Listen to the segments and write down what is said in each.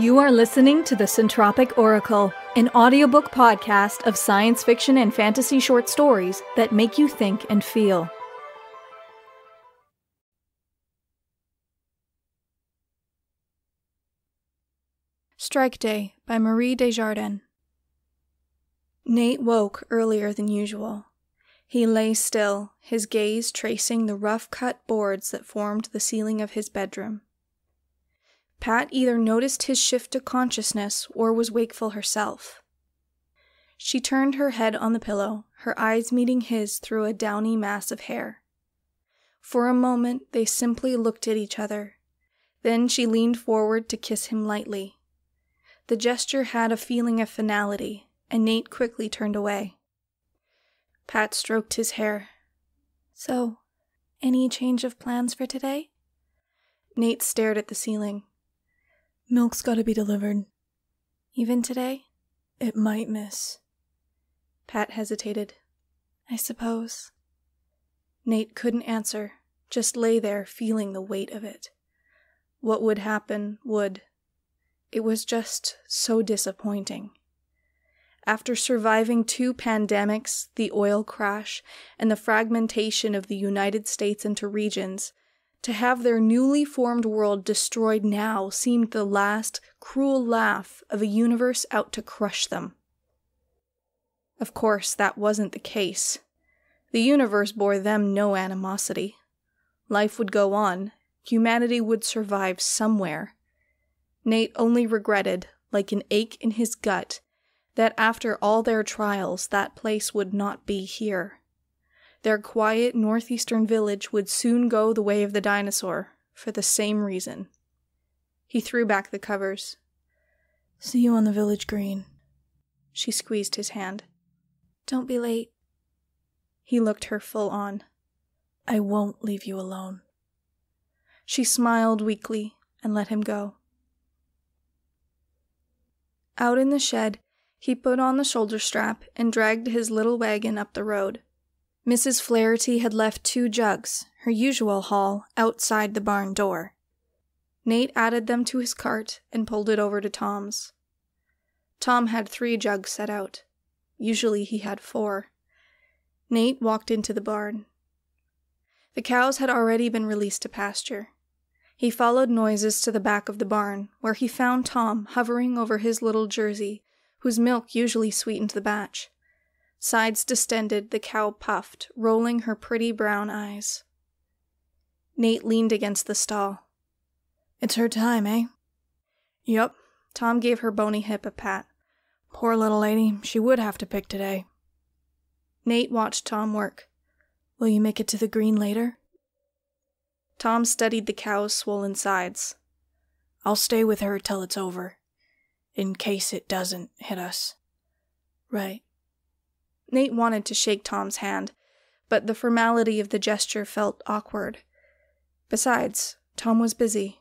You are listening to the Centropic Oracle, an audiobook podcast of science fiction and fantasy short stories that make you think and feel. Strike Day by Marie DesJardin. Nate woke earlier than usual. He lay still, his gaze tracing the rough-cut boards that formed the ceiling of his bedroom. Pat either noticed his shift to consciousness or was wakeful herself. She turned her head on the pillow, her eyes meeting his through a downy mass of hair. For a moment, they simply looked at each other. Then she leaned forward to kiss him lightly. The gesture had a feeling of finality, and Nate quickly turned away. Pat stroked his hair. "So, any change of plans for today?" Nate stared at the ceiling. "Milk's gotta be delivered." "Even today?" "It might, miss." Pat hesitated. "I suppose." Nate couldn't answer, just lay there feeling the weight of it. What would happen would. It was just so disappointing. After surviving 2 pandemics, the oil crash, and the fragmentation of the United States into regions, to have their newly formed world destroyed now seemed the last, cruel laugh of a universe out to crush them. Of course, that wasn't the case. The universe bore them no animosity. Life would go on. Humanity would survive somewhere. Nate only regretted, like an ache in his gut, that after all their trials, that place would not be here. Their quiet northeastern village would soon go the way of the dinosaur, for the same reason. He threw back the covers. "See you on the village green." She squeezed his hand. "Don't be late." He looked her full on. "I won't leave you alone." She smiled weakly and let him go. Out in the shed, he put on the shoulder strap and dragged his little wagon up the road. Mrs. Flaherty had left 2 jugs, her usual haul, outside the barn door. Nate added them to his cart and pulled it over to Tom's. Tom had 3 jugs set out. Usually he had 4. Nate walked into the barn. The cows had already been released to pasture. He followed noises to the back of the barn, where he found Tom hovering over his little Jersey, whose milk usually sweetened the batch. Sides distended, the cow puffed, rolling her pretty brown eyes. Nate leaned against the stall. "It's her time, eh?" "Yup." Tom gave her bony hip a pat. "Poor little lady, she would have to pick today." Nate watched Tom work. "Will you make it to the green later?" Tom studied the cow's swollen sides. "I'll stay with her till it's over, in case it doesn't hit us." "Right." Nate wanted to shake Tom's hand, but the formality of the gesture felt awkward. Besides, Tom was busy.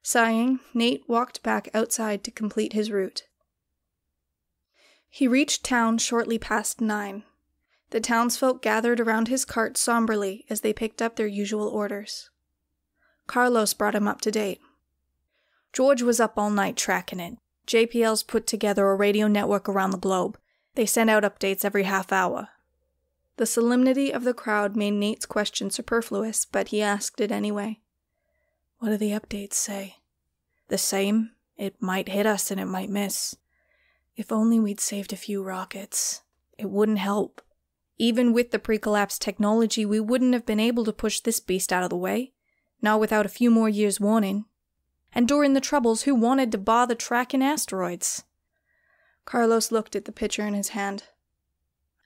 Sighing, Nate walked back outside to complete his route. He reached town shortly past 9. The townsfolk gathered around his cart somberly as they picked up their usual orders. Carlos brought him up to date. "George was up all night tracking it. JPL's put together a radio network around the globe. They send out updates every half hour." The solemnity of the crowd made Nate's question superfluous, but he asked it anyway. "What do the updates say?" "The same. It might hit us and it might miss. If only we'd saved a few rockets. It wouldn't help. Even with the pre-collapse technology, we wouldn't have been able to push this beast out of the way. Not without a few more years' warning. And during the Troubles, who wanted to bother tracking asteroids?" Carlos looked at the pitcher in his hand.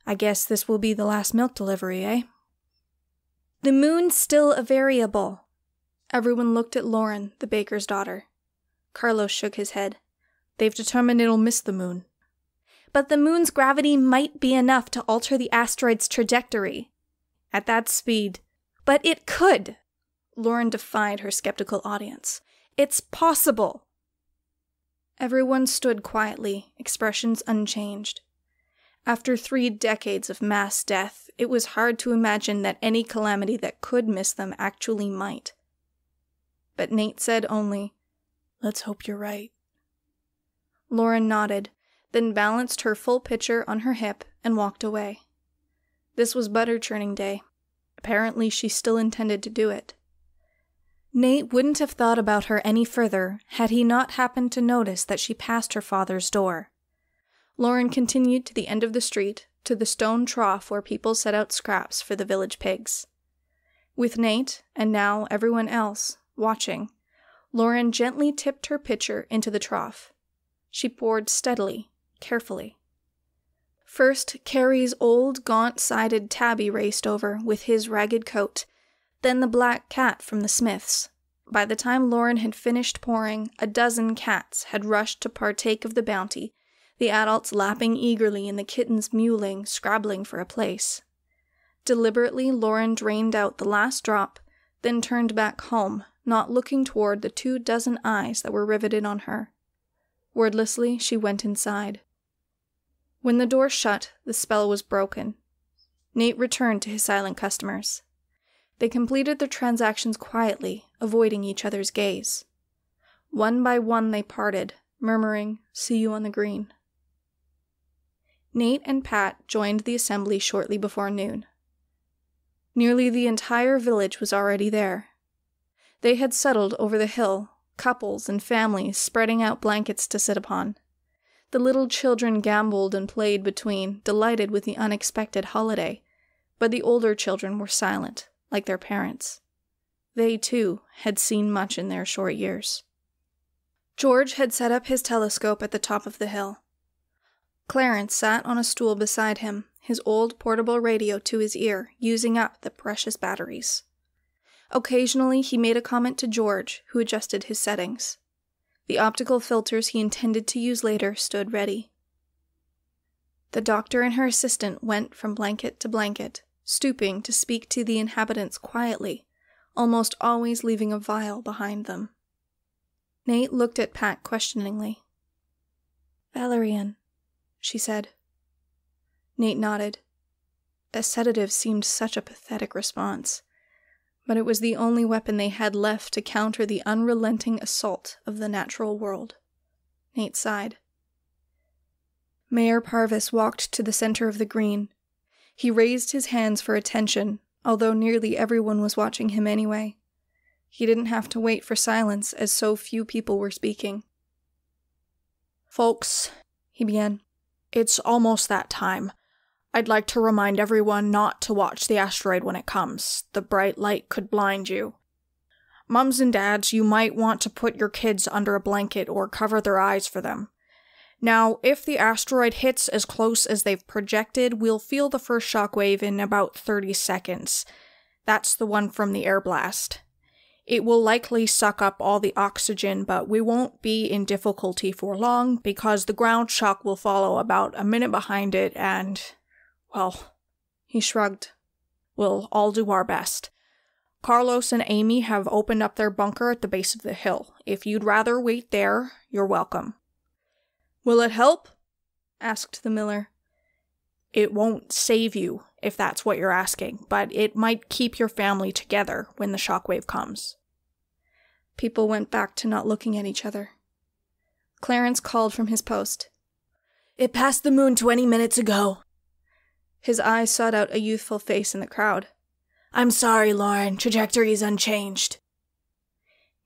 "I guess this will be the last milk delivery, eh?" "The moon's still a variable." Everyone looked at Lauren, the baker's daughter. Carlos shook his head. "They've determined it'll miss the moon." "But the moon's gravity might be enough to alter the asteroid's trajectory." "At that speed." "But it could." Lauren defied her skeptical audience. "It's possible." Everyone stood quietly, expressions unchanged. After 3 decades of mass death, it was hard to imagine that any calamity that could miss them actually might. But Nate said only, "Let's hope you're right." Lauren nodded, then balanced her full pitcher on her hip and walked away. This was butter churning day. Apparently she still intended to do it. Nate wouldn't have thought about her any further had he not happened to notice that she passed her father's door. Lauren continued to the end of the street, to the stone trough where people set out scraps for the village pigs. With Nate, and now everyone else, watching, Lauren gently tipped her pitcher into the trough. She poured steadily, carefully. First, Carrie's old, gaunt-sided tabby raced over with his ragged coat, then the black cat from the Smiths. By the time Lauren had finished pouring, a dozen cats had rushed to partake of the bounty, the adults lapping eagerly and the kittens mewling, scrabbling for a place. Deliberately, Lauren drained out the last drop, then turned back home, not looking toward the 24 eyes that were riveted on her. Wordlessly, she went inside. When the door shut, the spell was broken. Nate returned to his silent customers. They completed their transactions quietly, avoiding each other's gaze. One by one they parted, murmuring, "See you on the green." Nate and Pat joined the assembly shortly before noon. Nearly the entire village was already there. They had settled over the hill, couples and families spreading out blankets to sit upon. The little children gamboled and played between, delighted with the unexpected holiday, but the older children were silent, like their parents. They, too, had seen much in their short years. George had set up his telescope at the top of the hill. Clarence sat on a stool beside him, his old portable radio to his ear, using up the precious batteries. Occasionally he made a comment to George, who adjusted his settings. The optical filters he intended to use later stood ready. The doctor and her assistant went from blanket to blanket, stooping to speak to the inhabitants quietly, almost always leaving a vial behind them. Nate looked at Pat questioningly. "Valerian," she said. Nate nodded. A sedative seemed such a pathetic response, but it was the only weapon they had left to counter the unrelenting assault of the natural world. Nate sighed. Mayor Parvis walked to the center of the green. He raised his hands for attention, although nearly everyone was watching him anyway. He didn't have to wait for silence, as so few people were speaking. "Folks," he began, "it's almost that time. I'd like to remind everyone not to watch the asteroid when it comes. The bright light could blind you. Mums and dads, you might want to put your kids under a blanket or cover their eyes for them. Now, if the asteroid hits as close as they've projected, we'll feel the first shockwave in about 30 seconds. That's the one from the air blast. It will likely suck up all the oxygen, but we won't be in difficulty for long because the ground shock will follow about a minute behind it and, well," he shrugged, "we'll all do our best. Carlos and Amy have opened up their bunker at the base of the hill. If you'd rather wait there, you're welcome." "Will it help?" asked the miller. "It won't save you, if that's what you're asking, but it might keep your family together when the shockwave comes." People went back to not looking at each other. Clarence called from his post. "It passed the moon 20 minutes ago." His eyes sought out a youthful face in the crowd. "I'm sorry, Lauren. Trajectory is unchanged."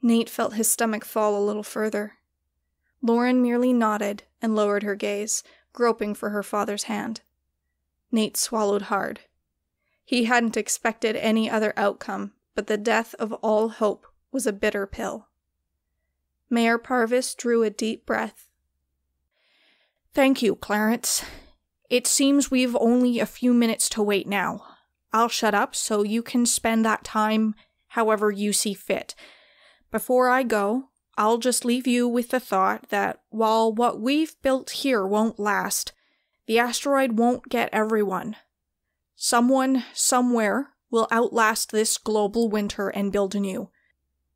Nate felt his stomach fall a little further. Lauren merely nodded and lowered her gaze, groping for her father's hand. Nate swallowed hard. He hadn't expected any other outcome, but the death of all hope was a bitter pill. Mayor Parvis drew a deep breath. "Thank you, Clarence. It seems we've only a few minutes to wait now. I'll shut up so you can spend that time however you see fit. Before I go, I'll just leave you with the thought that while what we've built here won't last, the asteroid won't get everyone. Someone, somewhere, will outlast this global winter and build anew.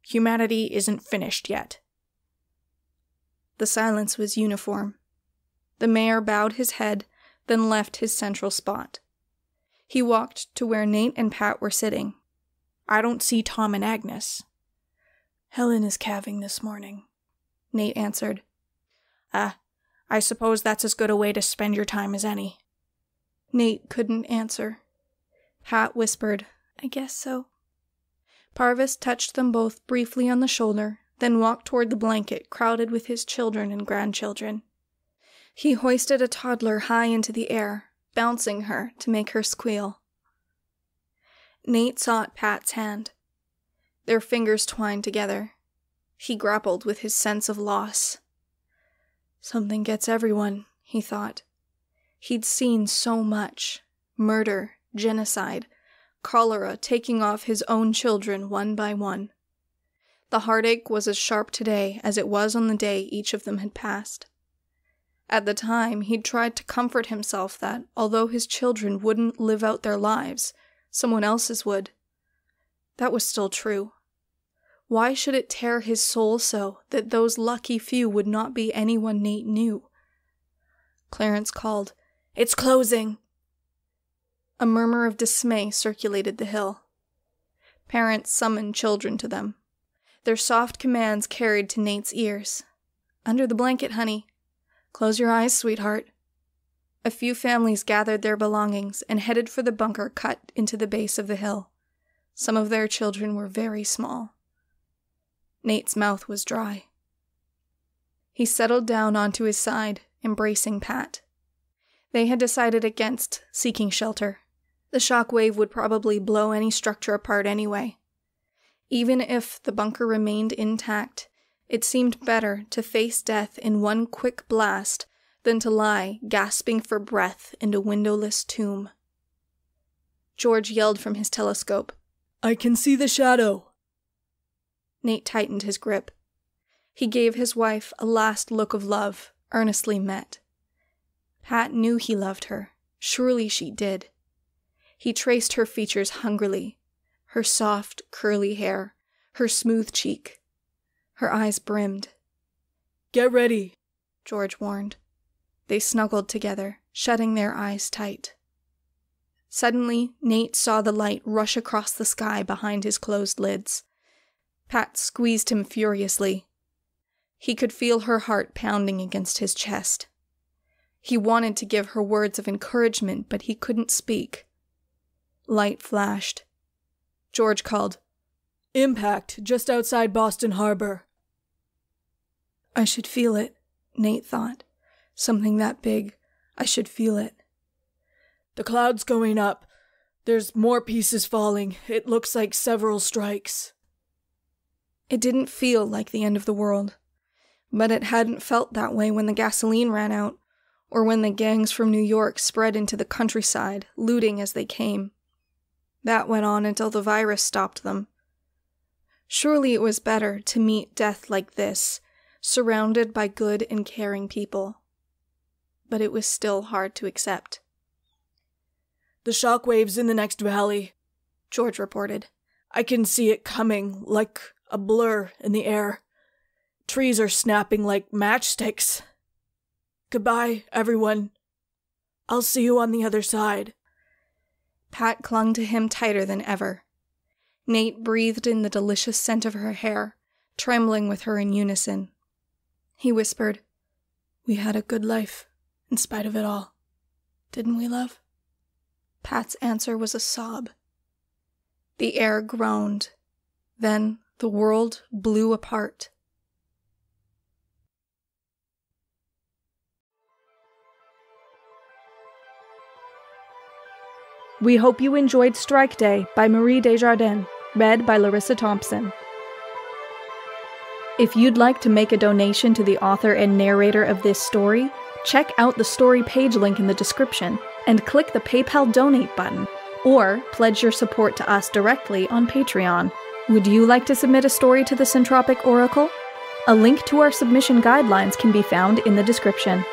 Humanity isn't finished yet." The silence was uniform. The mayor bowed his head, then left his central spot. He walked to where Nate and Pat were sitting. "I don't see Tom and Agnes." "Helen is calving this morning," Nate answered. I suppose that's as good a way to spend your time as any. Nate couldn't answer. Pat whispered, I guess so. Parvis touched them both briefly on the shoulder, then walked toward the blanket crowded with his children and grandchildren. He hoisted a toddler high into the air, bouncing her to make her squeal. Nate sought Pat's hand. Their fingers twined together. He grappled with his sense of loss. Something gets everyone, he thought. He'd seen so much. Murder, genocide, cholera taking off his own children one by one. The heartache was as sharp today as it was on the day each of them had passed. At the time, he'd tried to comfort himself that, although his children wouldn't live out their lives, someone else's would. That was still true. Why should it tear his soul so that those lucky few would not be anyone Nate knew? Clarence called, It's closing! A murmur of dismay circulated the hill. Parents summoned children to them. Their soft commands carried to Nate's ears. Under the blanket, honey. Close your eyes, sweetheart. A few families gathered their belongings and headed for the bunker cut into the base of the hill. Some of their children were very small. Nate's mouth was dry. He settled down onto his side, embracing Pat. They had decided against seeking shelter. The shock wave would probably blow any structure apart anyway. Even if the bunker remained intact, it seemed better to face death in one quick blast than to lie gasping for breath in a windowless tomb. George yelled from his telescope, I can see the shadow. Nate tightened his grip. He gave his wife a last look of love, earnestly met. Pat knew he loved her. Surely she did. He traced her features hungrily, her soft, curly hair, her smooth cheek. Her eyes brimmed. Get ready, George warned. They snuggled together, shutting their eyes tight. Suddenly, Nate saw the light rush across the sky behind his closed lids. Pat squeezed him furiously. He could feel her heart pounding against his chest. He wanted to give her words of encouragement, but he couldn't speak. Light flashed. George called, Impact, just outside Boston Harbor. I should feel it, Nate thought. Something that big. I should feel it. The cloud's going up. There's more pieces falling. It looks like several strikes. It didn't feel like the end of the world. But it hadn't felt that way when the gasoline ran out, or when the gangs from New York spread into the countryside, looting as they came. That went on until the virus stopped them. Surely it was better to meet death like this, surrounded by good and caring people. But it was still hard to accept. The shockwave's in the next valley, George reported. I can see it coming, like a blur in the air. Trees are snapping like matchsticks. Goodbye, everyone. I'll see you on the other side. Pat clung to him tighter than ever. Nate breathed in the delicious scent of her hair, trembling with her in unison. He whispered, We had a good life, in spite of it all. Didn't we, love? Pat's answer was a sob. The air groaned. Then the world blew apart. We hope you enjoyed Strike Day by Marie DesJardin, read by Larissa Thompson. If you'd like to make a donation to the author and narrator of this story, check out the story page link in the description and click the PayPal donate button, or pledge your support to us directly on Patreon. Would you like to submit a story to the Centropic Oracle? A link to our submission guidelines can be found in the description.